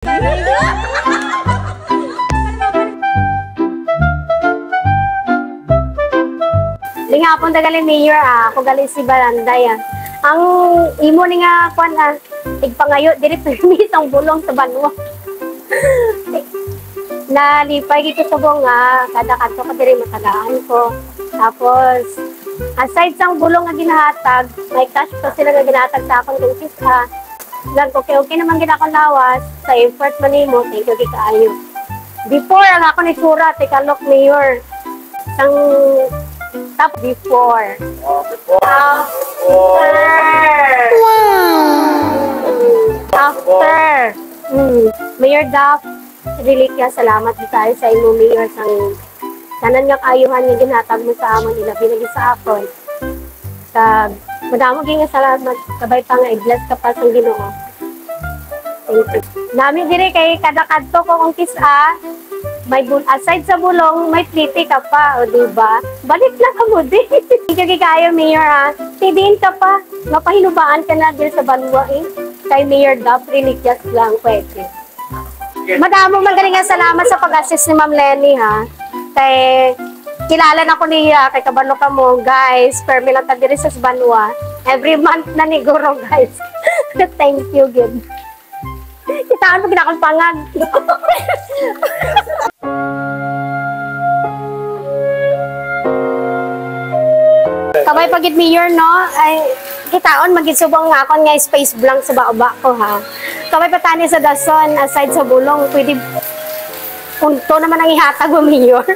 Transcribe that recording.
Lingapon tagali mayor ako gali si Baranday Ang imo ni nga kwan igpangayo diri permit ang bulong sa banwa. Nalipay gito sa bunga kada kanto ko diri matagaan ko. Tapos aside sa bulong nga ginahatag, may cash pa sila nga ginahatag sa akong kung kisa. Lang okay naman ginakong lawas sa effort man nimo, thank you kaayo. Before ang ako ni surat ikalok mayor. Sang top before. After. Mayor Duff, really kaya salamat tayo sa imo mayor sang tanan nga kayuhan nga ginhatag mo sa amon ila binagi sa akon. Kag madamo gyud nga salamat kabay pa nga i-bless ka pa sang Ginoo. Thank you. Nami dire kay kada kadto ko kung kisa may aside sa bulong, may pliti ka pa, o diba? Balik na ka mo din. Hindi kayo, Mayor, tidiin ka pa. Mapahinubaan ka na din sa banwa, Kay Mayor Duff, religious lang, pwede. Madamong magaling nga salamat sa pag-assist ni Ma'am Lenny, Kay, kilala na ko niya, kay kabano ka mo, guys. Permi lang tagiri sa banwa. Every month na ni Guro, guys. Thank you, good. Kitaan mo ginakampangan. Kabay pagit mayor no, ay kitaon magisubong nga akon nga space blank sa baba ko Kabay patani sa dason aside sa bulong, pwede punto naman ang ihatag mo mayor.